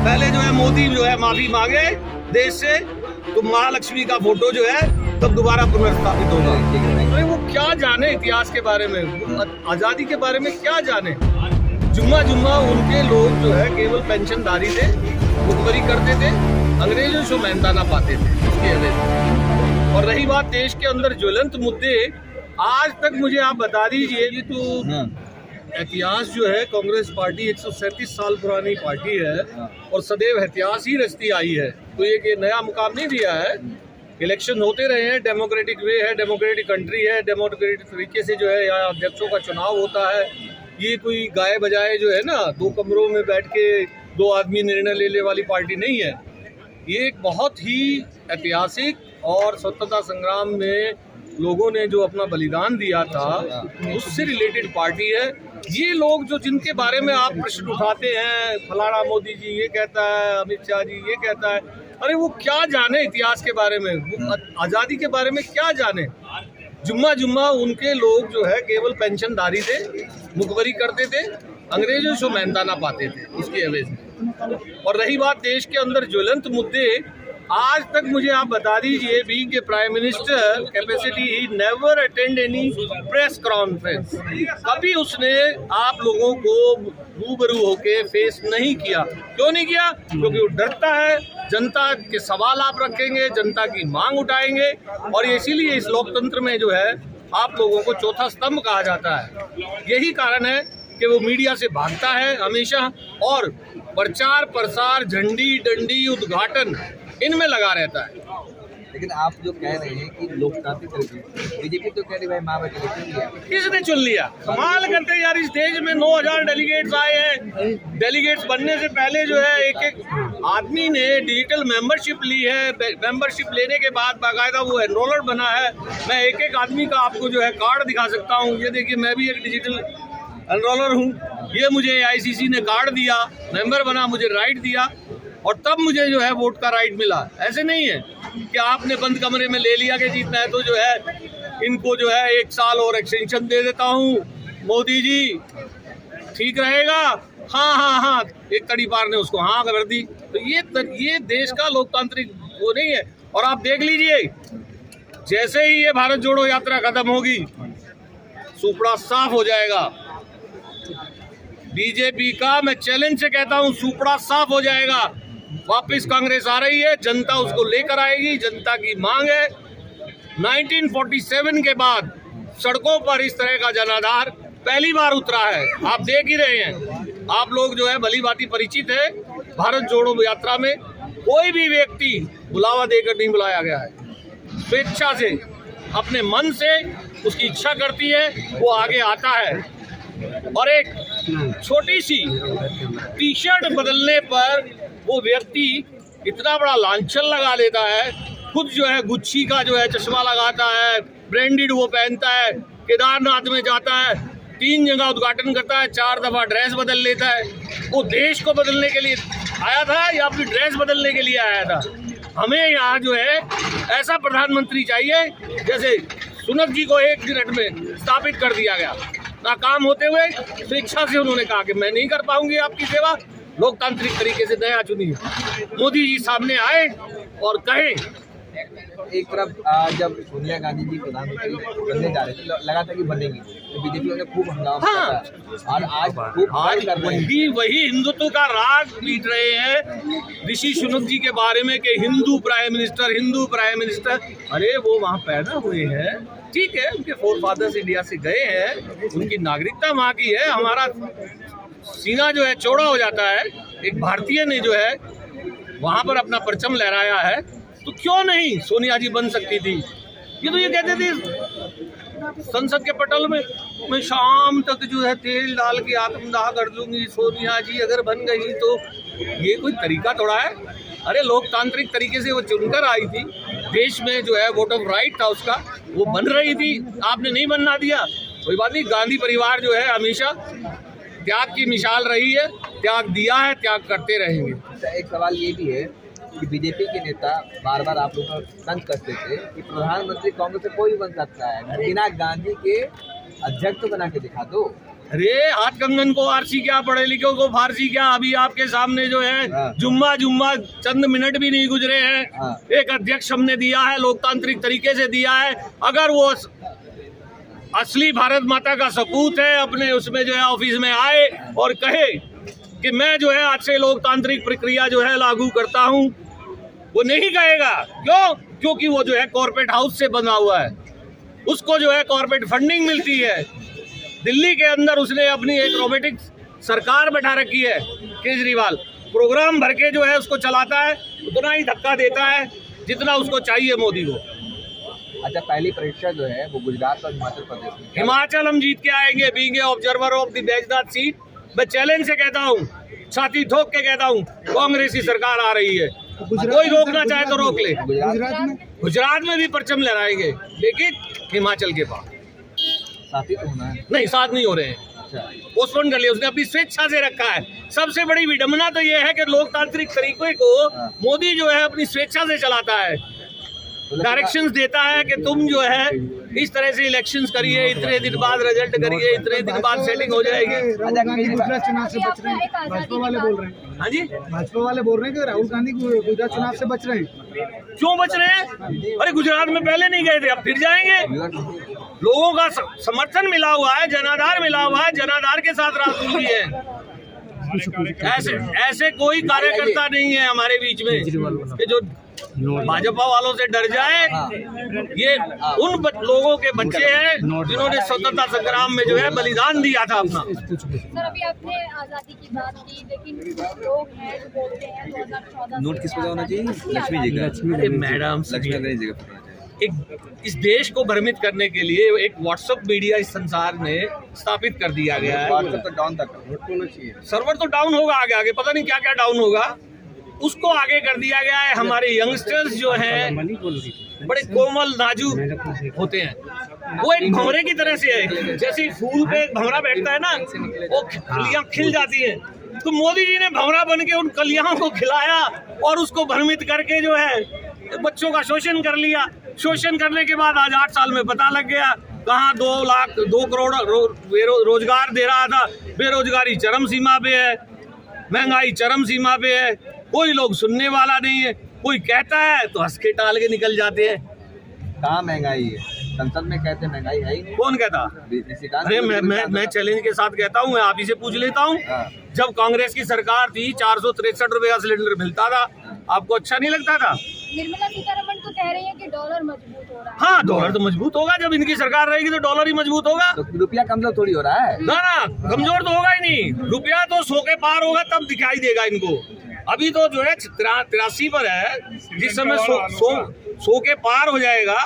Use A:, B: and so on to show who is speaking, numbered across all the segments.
A: पहले जो है मोदी जो है माफी मांगे देश से, तो महालक्ष्मी का फोटो जो है तब दोबारा पुनर्स्थापित होगा। अरे वो क्या जाने इतिहास के बारे में, आजादी के बारे में क्या जाने। जुम्मा जुम्मा उनके लोग जो है केवल पेंशनधारी थे, मुखबरी करते थे, अंग्रेजों से मेहनता ना पाते थे उसकी वजह। और रही बात देश के अंदर ज्वलंत मुद्दे, आज तक मुझे आप बता दीजिए, ये तो इतिहास जो है, कांग्रेस पार्टी 137 साल पुरानी पार्टी है और सदैव इतिहास ही रचती आई है। तो ये नया मुकाम नहीं दिया है। इलेक्शन होते रहे हैं, डेमोक्रेटिक वे है, डेमोक्रेटिक कंट्री है, डेमोक्रेटिक तरीके से जो है यहाँ अध्यक्षों का चुनाव होता है। ये कोई गाय बजाए जो है ना, दो कमरों में बैठ के दो आदमी निर्णय लेने वाली पार्टी नहीं है। ये एक बहुत ही ऐतिहासिक और स्वतंत्रता संग्राम में लोगों ने जो अपना बलिदान दिया था उससे रिलेटेड पार्टी है। ये लोग जो जिनके बारे में आप प्रश्न उठाते हैं, फलाना मोदी जी ये कहता है, अमित शाह जी ये कहता है, अरे वो क्या जाने इतिहास के बारे में, आज़ादी के बारे में क्या जाने। जुम्मा जुम्मा उनके लोग जो है केवल पेंशनधारी थे, मुखबरी करते थे, अंग्रेजों से मेहनता ना पाते थे उसकी एवज में। और रही बात देश के अंदर ज्वलंत मुद्दे, आज तक मुझे आप बता दीजिए, बीइंग के prime minister capacity he never attend any press conference. कभी उसने आप लोगों को रूबरू होके फेस नहीं किया। क्यों नहीं किया? क्योंकि वो डरता है जनता के सवाल आप रखेंगे, जनता की मांग उठाएंगे, और इसीलिए इस लोकतंत्र में जो है आप लोगों को चौथा स्तंभ कहा जाता है। यही कारण है कि वो मीडिया से भागता है हमेशा, और प्रचार प्रसार, झंडी डंडी, उद्घाटन इनमें लगा रहता है।
B: लेकिन आप जो कह रहे हैं कि लोकतांत्रिक तरीके, बीजेपी तो कह रही भाई मायावती ने चुन लिया।
A: किसने चुन लिया? कमाल करते यार, इस देश में 9000 डेलीगेट्स आए हैं। डेलीगेट्स बनने से पहले जो है एक एक आदमी ने डिजिटल मेंबरशिप ली है। मेंबरशिप लेने के बाद बाकायदा वो एनरोलर बना है। मैं एक एक आदमी का आपको जो है कार्ड दिखा सकता हूँ। ये देखिए, मैं भी एक डिजिटल एनरोलर हूँ। ये मुझे आईसीसी ने कार्ड दिया, मेंबर बना, मुझे राइट दिया, और तब मुझे जो है वोट का राइट मिला। ऐसे नहीं है कि आपने बंद कमरे में ले लिया कि जीतना है तो जो है इनको जो है 1 साल और एक्सटेंशन दे देता हूँ, मोदी जी ठीक रहेगा। हाँ हाँ हाँ, एक कड़ी पार ने उसको हाँ कर दी। तो ये देश का लोकतांत्रिक वो नहीं है। और आप देख लीजिए, जैसे ही ये भारत जोड़ो यात्रा खत्म होगी, सुपड़ा साफ हो जाएगा। बीजेपी का मैं चैलेंज से कहता हूँ, सुपड़ा साफ हो जाएगा। वापस कांग्रेस आ रही है, जनता उसको लेकर आएगी, जनता की मांग है। 1947 के बाद सड़कों पर इस तरह का जनाधार पहली बार उतरा है। आप देख ही रहे हैं, आप लोग जो है भली भांति परिचित है। भारत जोड़ो यात्रा में कोई भी व्यक्ति बुलावा देकर नहीं बुलाया गया है। स्वेच्छा से, अपने मन से उसकी इच्छा करती है, वो आगे आता है। और एक छोटी सी टी शर्ट बदलने पर वो व्यक्ति इतना बड़ा लांछन लगा लेता है। खुद जो है गुच्छी का जो है चश्मा लगाता है, ब्रांडेड वो पहनता है, केदारनाथ में जाता है, 3 जगह उद्घाटन करता है, 4 दफा ड्रेस बदल लेता है। वो देश को बदलने के लिए आया था या अपनी ड्रेस बदलने के लिए आया था? हमें यहाँ जो है ऐसा प्रधानमंत्री चाहिए जैसे सुनक जी को 1 मिनट में स्थापित कर दिया गया। नाकाम होते हुए स्वेच्छा से उन्होंने कहा कि मैं नहीं कर पाऊंगी आपकी सेवा, लोकतांत्रिक तरीके से नया चुनिए। मोदी जी सामने आए और कहें।
B: एक तरफ जब सोनिया गांधी जी प्रधानमंत्री बनने जा रहे थे, लगा था कि बनेंगी, तो बीजेपी ने खूब हंगामा किया, और आज
A: वही हिंदुत्व का राग पीट रहे हैं ऋषि सुनक जी के बारे में कि Hindu prime minister, Hindu prime minister. अरे वो वहाँ पैदा हुए हैं, ठीक है, उनके फोर फादर्स इंडिया से गए हैं, उनकी नागरिकता वहाँ की है। हमारा सीना जो है चौड़ा हो जाता है। एक भारतीय ने जो है वहाँ पर अपना परचम लहराया है, तो क्यों नहीं सोनिया जी बन सकती थी? ये तो ये कहते थे संसद के पटल में, मैं शाम तक जो है तेल डाल के आत्मदाह कर दूंगी, सोनिया जी अगर बन गई तो। ये कोई तरीका थोड़ा है? अरे लोकतांत्रिक तरीके से वो चुनकर आई थी, देश में जो है वोट ऑफ राइट था उसका, वो बन रही थी, आपने नहीं बनना दिया। कोई बात नहीं, गांधी परिवार जो है हमेशा त्याग की मिसाल रही है, त्याग दिया है, त्याग करते रहेंगे।
B: एक सवाल ये भी है कि बीजेपी के नेता बार बार आप लोगों को तंग करते थे कि प्रधानमंत्री कांग्रेस से कोई बन सकता है, बिना गांधी के अध्यक्ष तो बना के दिखा दो।
A: अरे हाथ कंगन को आरसी क्या, पढ़े लिखे को फारसी क्या। अभी आपके सामने जो है जुम्मा चंद मिनट भी नहीं गुजरे हैं, एक अध्यक्ष हमने दिया है, लोकतांत्रिक तरीके से दिया है। अगर वो असली भारत माता का सपूत है, अपने उसमें जो है ऑफिस में आए और कहे कि मैं जो है आज से लोकतांत्रिक प्रक्रिया जो है लागू करता हूं, वो नहीं कहेगा। क्यों? क्योंकि वो जो है कॉर्पोरेट हाउस से बना हुआ है, उसको जो है कॉर्पोरेट फंडिंग मिलती है। दिल्ली के अंदर उसने अपनी एक रोबोटिक सरकार बैठा रखी है। केजरीवाल प्रोग्राम भर के जो है उसको चलाता है, उतना ही धक्का देता है जितना उसको चाहिए मोदी को।
B: अच्छा, पहली परीक्षा जो है वो गुजरात और हिमाचल प्रदेश में।
A: हिमाचल हम जीत के आएंगे, being observer of the Baijnath seat. मैं चैलेंज से कहता हूँ, छाती ठोक के कहता हूँ, कांग्रेस की सरकार आ रही है। कोई रोकना चाहे तो रोक ले। गुजरात में भी परचम लहराएंगे, लेकिन हिमाचल के पास
B: साथी तो होना है।
A: नहीं, साथ नहीं हो रहे हैं। पोस्टपोन कर लिया उसने, अपनी स्वेच्छा से रखा है। सबसे बड़ी विडंबना तो ये है कि लोकतांत्रिक तरीके को मोदी जो है अपनी स्वेच्छा से चलाता है, डायरेक्शंस देता है कि तुम जो है इस तरह से इलेक्शंस करिए, इतने दिन बाद रिजल्ट करिए, इतने दिन बाद सेटिंग हो जाएगी।
C: गुजरात चुनाव से बच रहे हैं, भाजपा वाले बोल रहे हैं।
A: हाँ जी,
C: भाजपा वाले बोल रहे हैं कि राहुल गांधी गुजरात चुनाव से बच रहे हैं।
A: क्यों बच रहे हैं? अरे गुजरात में पहले नहीं गए थे, अब फिर जाएंगे। लोगों का समर्थन मिला हुआ है, जनाधार मिला हुआ है, जनाधार के साथ राजनीति है। ऐसे कोई कार्यकर्ता नहीं है हमारे बीच में कि जो भाजपा वालों से डर जाए। ये उन लोगों के बच्चे हैं जिन्होंने स्वतंत्रता संग्राम में जो है बलिदान दिया था अपना।
D: सर, अभी आपने आजादी की बात की, लेकिन लोग हैं जो बोलते हैं 2014
B: नोट किस पे होना चाहिए? लक्ष्मी जी का।
A: मैडम,
B: लक्ष्मी जी का।
A: इस देश को भ्रमित करने के लिए एक व्हाट्सएप मीडिया इस संसार में स्थापित कर दिया गया है।
B: व्हाट्सएप तो डाउन तक होना चाहिए,
A: सर्वर तो डाउन होगा, आगे आगे पता नहीं क्या क्या डाउन होगा, उसको आगे कर दिया गया है। हमारे यंगस्टर्स जो हैं बड़े कोमल नाजुक होते हैं, वो एक भंवरे की तरह से है। जैसे फूल पे एक भंवरा बैठता है ना, वो कलियां खिल जाती हैं। तो मोदी जी ने भंवरा बन के उन कलियां को खिलाया और उसको भ्रमित करके जो है बच्चों का शोषण कर लिया। शोषण करने के बाद आज 8 साल में पता लग गया कहाँ 2 करोड़ रोजगार दे रहा था। बेरोजगारी चरम सीमा पे है, महंगाई चरम सीमा पे है, कोई लोग सुनने वाला नहीं है। कोई कहता है तो हंस के टाल के निकल जाते हैं।
B: कहाँ महंगाई है? संसद में कहते हैं महंगाई है ही नहीं।
A: कौन कहता? अरे मैं चैलेंज के साथ कहता हूँ, मैं आप ही से पूछ लेता हूँ। जब कांग्रेस की सरकार थी 463 रुपए का सिलेंडर मिलता था, आपको अच्छा नहीं लगता था?
D: निर्मला सीतारमण तो कह रही है कि डॉलर मजबूत हो रहा है।
A: हाँ, डॉलर तो मजबूत होगा। जब इनकी सरकार रहेगी तो डॉलर ही मजबूत होगा।
B: तो रुपया कमजोर थोड़ी हो रहा है
A: ना, कमजोर तो होगा ही नहीं। रुपया तो 100 के पार होगा तब दिखाई देगा इनको। अभी तो जो है 83 पर है, जिस समय 100 के पार हो जाएगा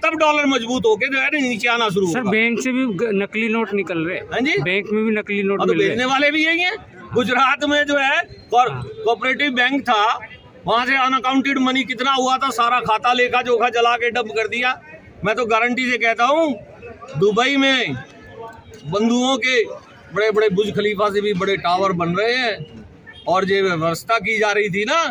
A: तब डॉलर मजबूत होके जो है नीचे आना शुरू होगा।
E: सर, बैंक से भी नकली नोट निकल रहे हैं।
A: हाँ जी,
E: बैंक में भी नकली नोट
A: तो बेचने वाले भी यही हैं। गुजरात में जो है कोऑपरेटिव बैंक था, वहां से अनअकाउंटेड मनी कितना हुआ था, सारा खाता लेखा जोखा जला के डंप कर दिया। मैं तो गारंटी से कहता हूँ, दुबई में बंधुओं के बड़े बड़े बुर्ज खलीफा से भी बड़े टावर बन रहे हैं। और जो व्यवस्था की जा रही थी ना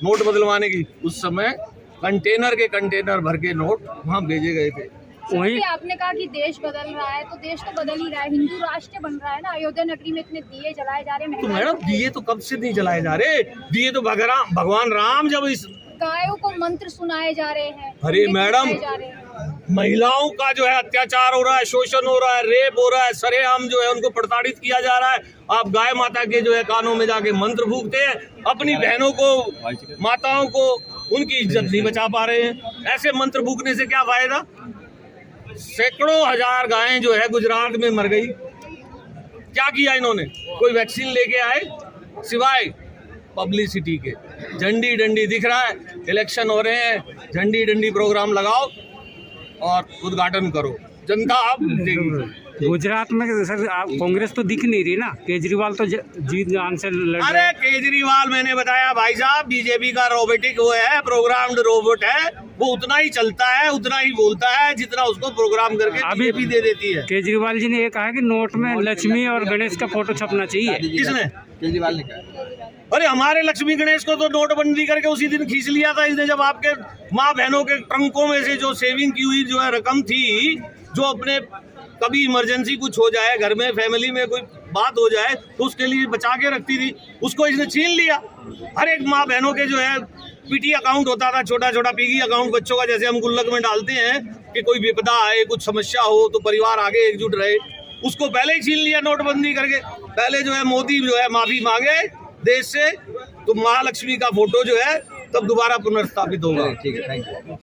A: नोट बदलवाने की, उस समय कंटेनर के कंटेनर भर के नोट वहाँ भेजे गए थे।
E: वही
D: आपने कहा कि देश बदल रहा है, तो देश तो बदल ही रहा है, हिंदू राष्ट्र बन रहा है ना। अयोध्या नगरी में इतने दिए जलाए जा रहे हैं।
A: तो मैडम, दिए तो कब से नहीं जलाए जा रहे? दिए तो भगवान राम जब इस
D: गायों को मंत्र सुनाए जा रहे हैं।
A: अरे मैडम, महिलाओं का जो है अत्याचार हो रहा है, शोषण हो रहा है, रेप हो रहा है, सरेआम जो है उनको प्रताड़ित किया जा रहा है। आप गाय माता के जो है कानों में जाके मंत्र फूकते हैं, अपनी बहनों को, माताओं को उनकी इज्जत नहीं बचा पा रहे हैं। ऐसे मंत्र फूकने से क्या फायदा? सैकड़ों हजार गायें जो है गुजरात में मर गई। क्या किया इन्होंने? कोई वैक्सीन लेके आए? सिवाय पब्लिसिटी के। झंडी डंडी दिख रहा है, इलेक्शन हो रहे हैं, झंडी डंडी प्रोग्राम लगाओ और उद्घाटन करो, जनता आप देगी।
E: गुजरात में सर आप कांग्रेस तो दिख नहीं रही ना, केजरीवाल तो जीत जान से लड़ रहे।
A: अरे केजरीवाल, मैंने बताया भाई साहब, बीजेपी का रोबोटिक वो है, प्रोग्राम्ड रोबोट है। वो उतना ही चलता है, उतना ही बोलता है जितना उसको प्रोग्राम करके बीजेपी दे देती है।
E: केजरीवाल जी ने ये कहा कि नोट में लक्ष्मी और गणेश का फोटो छपना चाहिए।
A: किसने?
B: केजरीवाल ने कहा।
A: अरे हमारे लक्ष्मी गणेश को तो नोटबंदी करके उसी दिन खींच लिया था इसने, जब आपके माँ बहनों के ट्रंकों में से जो सेविंग की हुई जो है रकम थी, जो अपने कभी इमरजेंसी कुछ हो जाए, घर में फैमिली में कोई बात हो जाए तो उसके लिए बचा के रखती थी, उसको इसने छीन लिया। हर एक माँ बहनों के जो है पीटी अकाउंट होता था, छोटा छोटा पिगी अकाउंट बच्चों का, जैसे हम गुल्लक में डालते हैं कि कोई विपदा आए, कुछ समस्या हो तो परिवार आगे एकजुट रहे, उसको पहले ही छीन लिया नोटबंदी करके। पहले जो है मोदी जो है माफी मांगे देश से तो महालक्ष्मी का फोटो जो है तब दोबारा पुनर्स्थापित होगा।
B: ठीक है, थैंक यू।